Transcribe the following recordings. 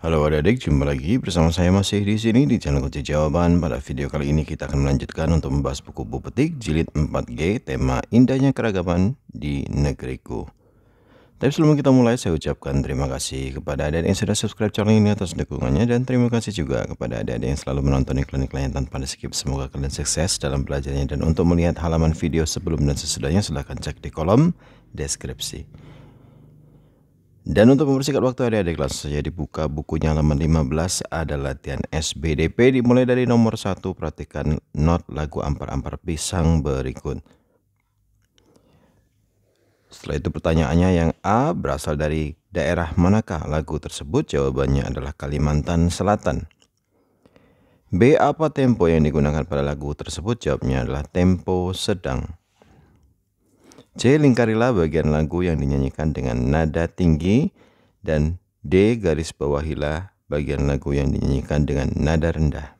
Halo adik-adik, jumpa lagi bersama saya masih di sini di channel Kunci Jawaban. Pada video kali ini kita akan melanjutkan untuk membahas buku Buku Petik jilid 4G, tema Indahnya Keragaman di Negeriku. Tapi sebelum kita mulai, saya ucapkan terima kasih kepada adik-adik yang sudah subscribe channel ini atas dukungannya, dan terima kasih juga kepada adik-adik yang selalu menonton iklan-iklannya tanpa di-skip. Semoga kalian sukses dalam belajarnya, dan untuk melihat halaman video sebelum dan sesudahnya silahkan cek di kolom deskripsi. Dan untuk mempersingkat waktu adik-adik, langsung saja dibuka bukunya halaman 15, ada latihan SBDP dimulai dari nomor 1. Perhatikan not lagu Ampar-Ampar Pisang berikut. Setelah itu pertanyaannya, yang A, berasal dari daerah manakah lagu tersebut? Jawabannya adalah Kalimantan Selatan. B, apa tempo yang digunakan pada lagu tersebut? Jawabnya adalah tempo sedang. C, lingkarilah bagian lagu yang dinyanyikan dengan nada tinggi, dan D, garis bawahilah bagian lagu yang dinyanyikan dengan nada rendah.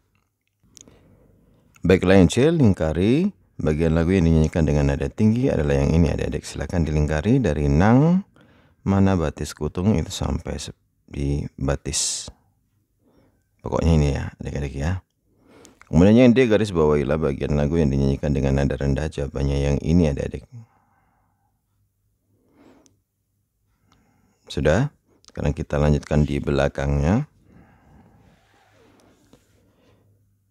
Baiklah, yang C, lingkari bagian lagu yang dinyanyikan dengan nada tinggi adalah yang ini adik-adik. Silakan dilingkari dari nang mana batis kutung itu sampai di batis. Pokoknya ini ya adik-adik ya. Kemudian yang D, garis bawahilah bagian lagu yang dinyanyikan dengan nada rendah. Jawabannya yang ini adik-adik. Sudah? Sekarang kita lanjutkan di belakangnya.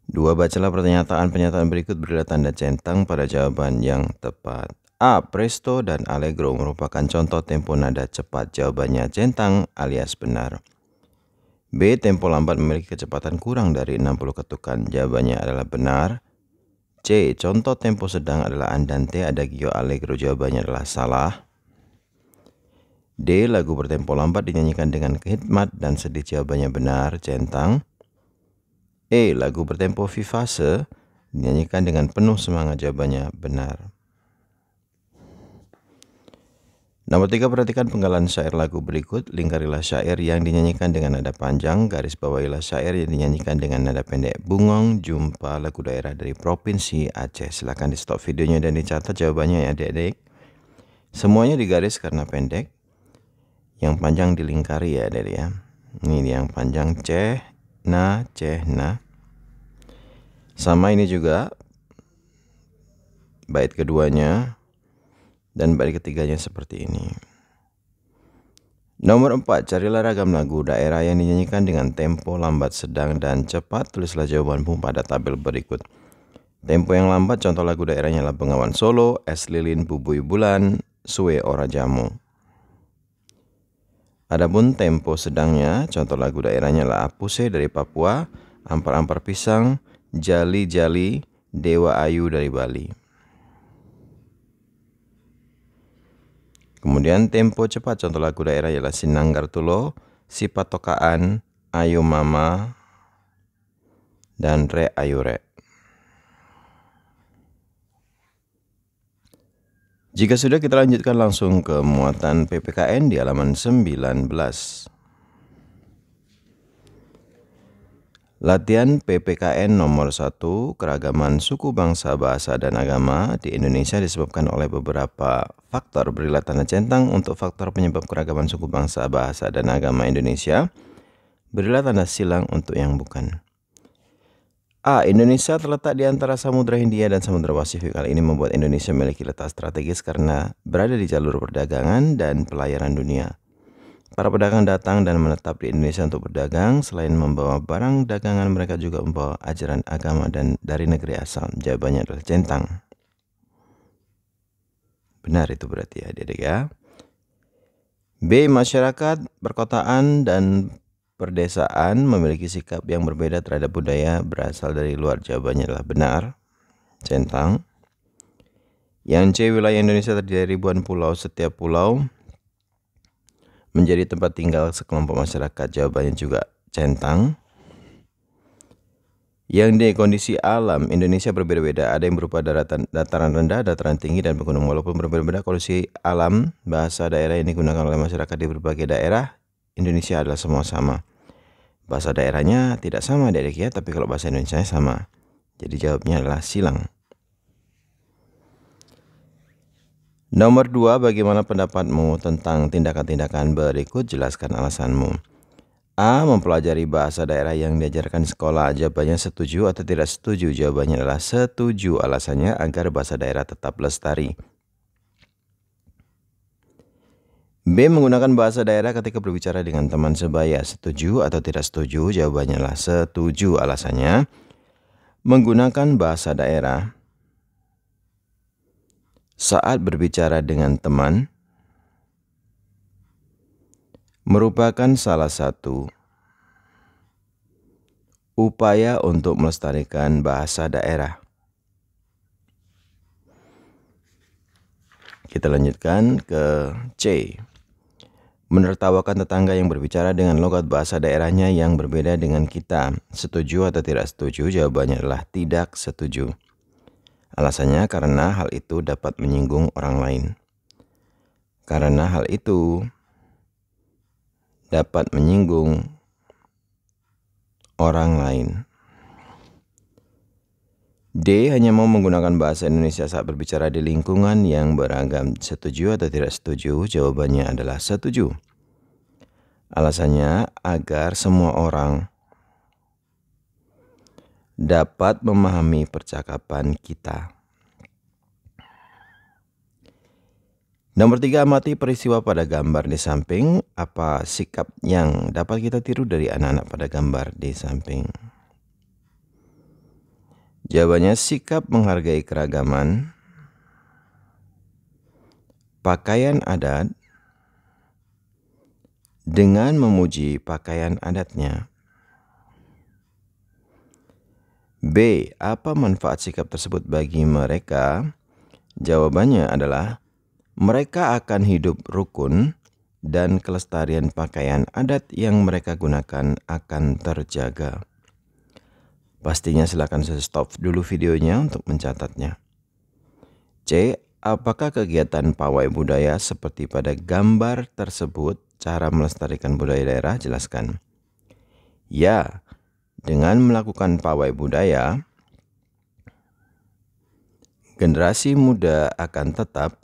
2. Bacalah pernyataan berikut, berilah tanda centang pada jawaban yang tepat. A. Presto dan Allegro merupakan contoh tempo nada cepat. Jawabannya centang alias benar. B. Tempo lambat memiliki kecepatan kurang dari 60 ketukan. Jawabannya adalah benar. C. Contoh tempo sedang adalah andante, adagio, allegro. Jawabannya adalah salah. D. Lagu bertempo lambat dinyanyikan dengan khidmat dan sedih. Jawabannya benar, centang. E. Lagu bertempo vivace dinyanyikan dengan penuh semangat. Jawabannya benar. Nomor 3, perhatikan penggalan syair lagu berikut. Lingkarilah syair yang dinyanyikan dengan nada panjang, garis bawahilah syair yang dinyanyikan dengan nada pendek. Bungong jumpa lagu daerah dari Provinsi Aceh. Silakan di stop videonya dan dicatat jawabannya ya adik-adik. Semuanya digaris karena pendek. Yang panjang dilingkari ya adik ya. Ini yang panjang ceh na. Sama ini juga bait keduanya dan bait ketiganya seperti ini. Nomor 4, carilah ragam lagu daerah yang dinyanyikan dengan tempo lambat, sedang, dan cepat. Tulislah jawabanmu pada tabel berikut. Tempo yang lambat contoh lagu daerahnya adalah Bengawan Solo, Es Lilin, Bubui Bulan, Suwe Ora Jamu. Adapun tempo sedangnya, contoh lagu daerahnya adalah Apuse dari Papua, Ampar-Ampar Pisang, Jali Jali, Dewa Ayu dari Bali. Kemudian tempo cepat, contoh lagu daerah ialah Sinanggar Tulo, Sipatokaan, Ayo Mama, dan Re Ayu Re. Jika sudah, kita lanjutkan langsung ke muatan PPKN di halaman 19. Latihan PPKN nomor 1, keragaman suku, bangsa, bahasa, dan agama di Indonesia disebabkan oleh beberapa faktor. Berilah tanda centang untuk faktor penyebab keragaman suku, bangsa, bahasa, dan agama Indonesia. Berilah tanda silang untuk yang bukan. A. Indonesia terletak di antara Samudra Hindia dan Samudra Pasifik. Hal ini membuat Indonesia memiliki letak strategis karena berada di jalur perdagangan dan pelayaran dunia. Para pedagang datang dan menetap di Indonesia untuk berdagang. Selain membawa barang dagangan, mereka juga membawa ajaran agama dan dari negeri asal. Jawabannya adalah centang. Benar itu berarti ya adik-adik ya. B. Masyarakat perkotaan dan perdesaan memiliki sikap yang berbeda terhadap budaya berasal dari luar. Jawabannya adalah benar, centang. Yang C. Wilayah Indonesia terdiri dari ribuan pulau. Setiap pulau menjadi tempat tinggal sekelompok masyarakat. Jawabannya juga centang. Yang D. Kondisi alam Indonesia berbeda-beda. Ada yang berupa dataran rendah, dataran tinggi, dan pegunungan. Walaupun berbeda-beda kondisi alam, bahasa daerah yang digunakan oleh masyarakat di berbagai daerah Indonesia adalah semua sama. Bahasa daerahnya tidak sama adik-adik ya, tapi kalau bahasa Indonesia sama. Jadi jawabnya adalah silang. Nomor 2, bagaimana pendapatmu tentang tindakan-tindakan berikut? Jelaskan alasanmu. A. Mempelajari bahasa daerah yang diajarkan di sekolah. Jawabannya setuju atau tidak setuju? Jawabannya adalah setuju. Alasannya agar bahasa daerah tetap lestari. B. Menggunakan bahasa daerah ketika berbicara dengan teman sebaya. Setuju atau tidak setuju? Jawabannya adalah setuju. Alasannya, menggunakan bahasa daerah saat berbicara dengan teman merupakan salah satu upaya untuk melestarikan bahasa daerah. Kita lanjutkan ke C. Menertawakan tetangga yang berbicara dengan logat bahasa daerahnya yang berbeda dengan kita. Setuju atau tidak setuju? Jawabannya adalah tidak setuju. Alasannya karena hal itu dapat menyinggung orang lain. Karena hal itu dapat menyinggung orang lain. D. Hanya mau menggunakan bahasa Indonesia saat berbicara di lingkungan yang beragam. Setuju atau tidak setuju? Jawabannya adalah setuju. Alasannya agar semua orang dapat memahami percakapan kita. Nomor 3, amati peristiwa pada gambar di samping. Apa sikap yang dapat kita tiru dari anak-anak pada gambar di samping? Jawabannya sikap menghargai keragaman, pakaian adat, dengan memuji pakaian adatnya. B. Apa manfaat sikap tersebut bagi mereka? Jawabannya adalah mereka akan hidup rukun dan kelestarian pakaian adat yang mereka gunakan akan terjaga. Pastinya silakan stop dulu videonya untuk mencatatnya. C. Apakah kegiatan pawai budaya seperti pada gambar tersebut cara melestarikan budaya daerah? Jelaskan. Ya, dengan melakukan pawai budaya, generasi muda akan tetap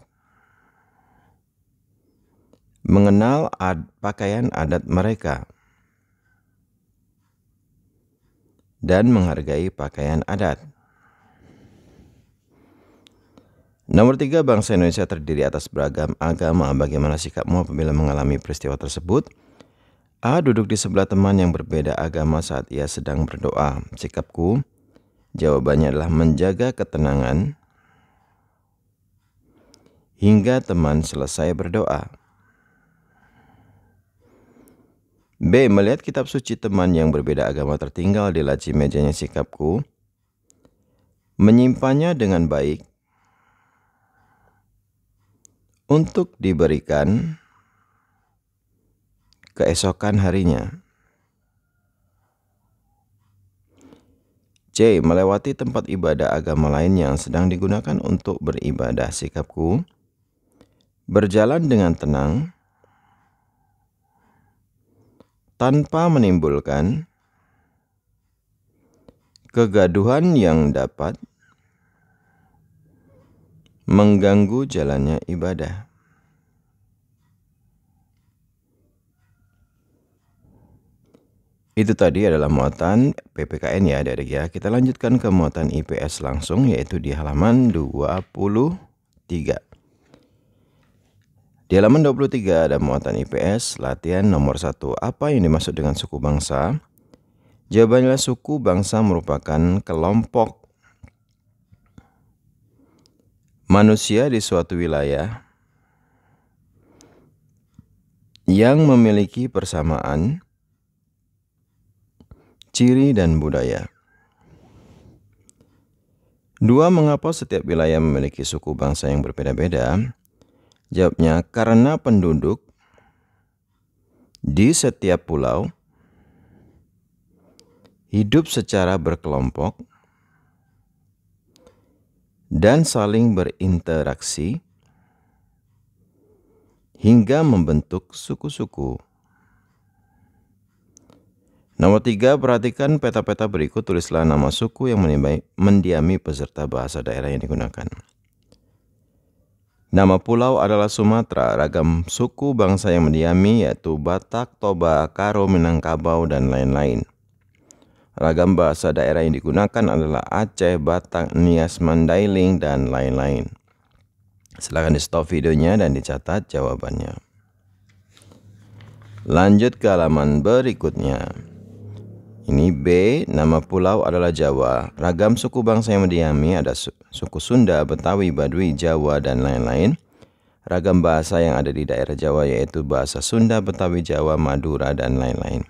mengenal pakaian adat mereka dan menghargai pakaian adat. Nomor 3, bangsa Indonesia terdiri atas beragam agama. Bagaimana sikapmu apabila mengalami peristiwa tersebut? A. Duduk di sebelah teman yang berbeda agama saat ia sedang berdoa. Sikapku, jawabannya adalah menjaga ketenangan hingga teman selesai berdoa. B. Melihat kitab suci teman yang berbeda agama tertinggal di laci mejanya. Sikapku, menyimpannya dengan baik untuk diberikan keesokan harinya. C. Melewati tempat ibadah agama lain yang sedang digunakan untuk beribadah. Sikapku, berjalan dengan tenang tanpa menimbulkan kegaduhan yang dapat mengganggu jalannya ibadah. Itu tadi adalah muatan PPKN ya adik-adik ya. Kita lanjutkan ke muatan IPS langsung, yaitu di halaman 23. Di halaman 23 ada muatan IPS, latihan nomor 1. Apa yang dimaksud dengan suku bangsa? Jawabannya suku bangsa merupakan kelompok manusia di suatu wilayah yang memiliki persamaan ciri dan budaya. 2. Mengapa setiap wilayah memiliki suku bangsa yang berbeda-beda? Jawabnya, karena penduduk di setiap pulau hidup secara berkelompok dan saling berinteraksi hingga membentuk suku-suku. Nomor 3, perhatikan peta-peta berikut. Tulislah nama suku yang mendiami peserta bahasa daerah yang digunakan. Nama pulau adalah Sumatera. Ragam suku bangsa yang mendiami yaitu Batak, Toba, Karo, Minangkabau, dan lain-lain. Ragam bahasa daerah yang digunakan adalah Aceh, Batak, Nias, Mandailing, dan lain-lain. Silakan di stop videonya dan dicatat jawabannya. Lanjut ke halaman berikutnya. Ini B, nama pulau adalah Jawa. Ragam suku bangsa yang mendiami ada suku Sunda, Betawi, Baduy, Jawa, dan lain-lain. Ragam bahasa yang ada di daerah Jawa yaitu bahasa Sunda, Betawi, Jawa, Madura, dan lain-lain.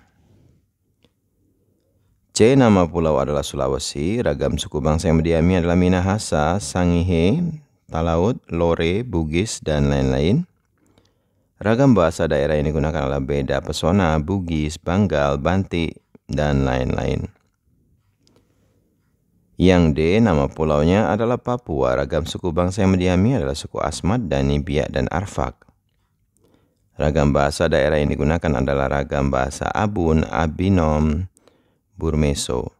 C, nama pulau adalah Sulawesi. Ragam suku bangsa yang mendiami adalah Minahasa, Sangihe, Talaut, Lore, Bugis, dan lain-lain. Ragam bahasa daerah yang digunakan adalah Beda, Pesona, Bugis, Banggal, Bantik, dan lain-lain. Yang D, nama pulaunya adalah Papua. Ragam suku bangsa yang mendiami adalah suku Asmat, Dani, Biak, dan Arfak. Ragam bahasa daerah yang digunakan adalah ragam bahasa Abun, Abinom, Burmeso.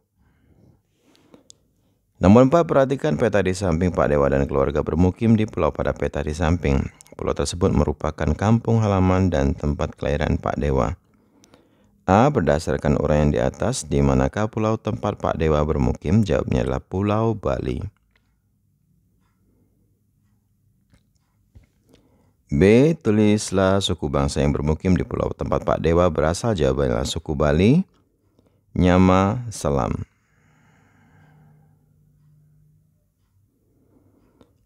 Nomor 4, perhatikan peta di samping Pak Dewa dan keluarga bermukim di pulau pada peta di samping. Pulau tersebut merupakan kampung halaman dan tempat kelahiran Pak Dewa. A, berdasarkan uraian di atas, di manakah pulau tempat Pak Dewa bermukim? Jawabnya adalah Pulau Bali. B, tulislah suku bangsa yang bermukim di pulau tempat Pak Dewa berasal. Jawabannya adalah suku Bali, Nyama, Selam.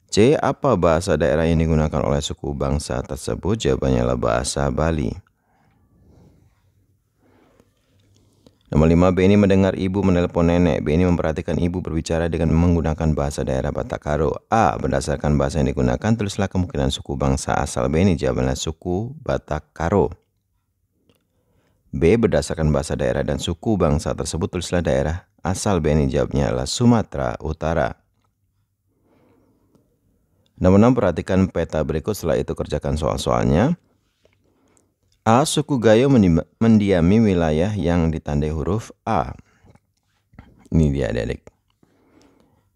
C, apa bahasa daerah yang digunakan oleh suku bangsa tersebut? Jawabannya adalah bahasa Bali. Nomor 5, B ini mendengar ibu menelepon nenek. B ini memperhatikan ibu berbicara dengan menggunakan bahasa daerah Batak Karo. A, berdasarkan bahasa yang digunakan, tulislah kemungkinan suku bangsa asal B ini. Jawabannya suku Batak Karo. B, berdasarkan bahasa daerah dan suku bangsa tersebut, tulislah daerah asal B ini. Jawabnya adalah Sumatera Utara. Nomor 6, perhatikan peta berikut, setelah itu kerjakan soal-soalnya. A, suku Gayo mendiami wilayah yang ditandai huruf A. Ini dia adik-adik.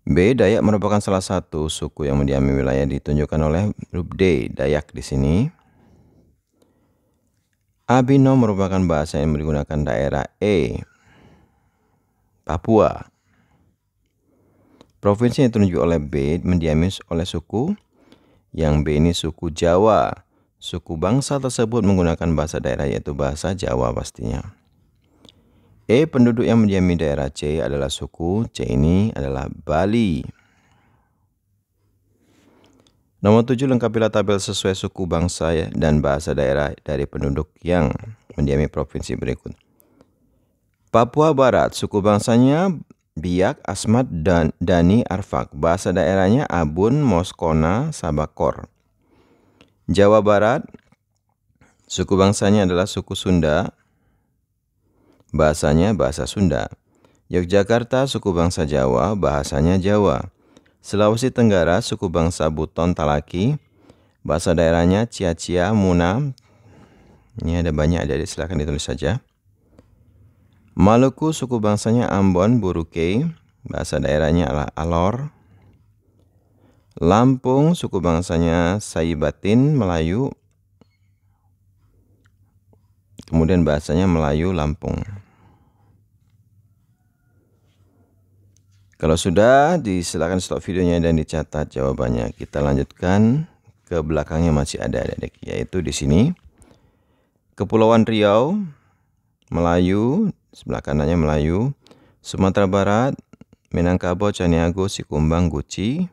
B, Dayak merupakan salah satu suku yang mendiami wilayah ditunjukkan oleh huruf D, Dayak di sini. Abino merupakan bahasa yang digunakan daerah E, Papua. Provinsi yang ditunjuk oleh B mendiami oleh suku yang B ini suku Jawa. Suku bangsa tersebut menggunakan bahasa daerah yaitu bahasa Jawa pastinya. E, penduduk yang mendiami daerah C adalah suku C ini adalah Bali. Nomor 7, lengkapilah tabel sesuai suku bangsa dan bahasa daerah dari penduduk yang mendiami provinsi berikut. Papua Barat, suku bangsanya Biak, Asmat, dan Dani, Arfak. Bahasa daerahnya Abun, Moskona, Sabakor. Jawa Barat, suku bangsanya adalah suku Sunda. Bahasanya bahasa Sunda. Yogyakarta, suku bangsa Jawa, bahasanya Jawa. Sulawesi Tenggara, suku bangsa Buton Talaki. Bahasa daerahnya Cia-Cia, Muna. Ini ada banyak, jadi silakan ditulis saja. Maluku, suku bangsanya Ambon, Buruke. Bahasa daerahnya adalah Alor. Lampung, suku bangsanya Saibatin, Melayu. Kemudian bahasanya Melayu Lampung. Kalau sudah, silakan stop videonya dan dicatat jawabannya. Kita lanjutkan ke belakangnya, masih ada adik-adik, yaitu di sini. Kepulauan Riau, Melayu, sebelah kanannya Melayu. Sumatera Barat, Minangkabau, Caniago, Sikumbang, Guci.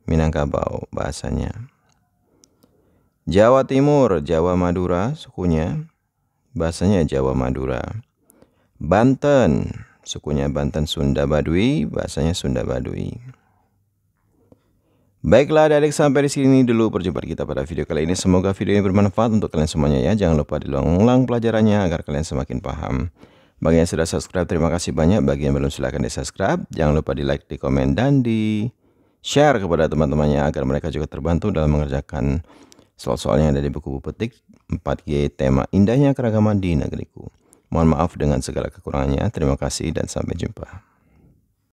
Minangkabau bahasanya. Jawa Timur, Jawa Madura sukunya, bahasanya Jawa Madura. Banten, sukunya Banten Sunda Baduy, bahasanya Sunda Baduy. Baiklah adik-adik, sampai di sini dulu perjumpaan kita pada video kali ini. Semoga video ini bermanfaat untuk kalian semuanya ya. Jangan lupa diulang-ulang pelajarannya agar kalian semakin paham. Bagi yang sudah subscribe, terima kasih banyak. Bagi yang belum, silahkan di subscribe. Jangan lupa di like, di komen, dan di share kepada teman-temannya agar mereka juga terbantu dalam mengerjakan soal-soal yang ada di buku petik 4G tema indahnya keragaman di negeriku. Mohon maaf dengan segala kekurangannya. Terima kasih dan sampai jumpa.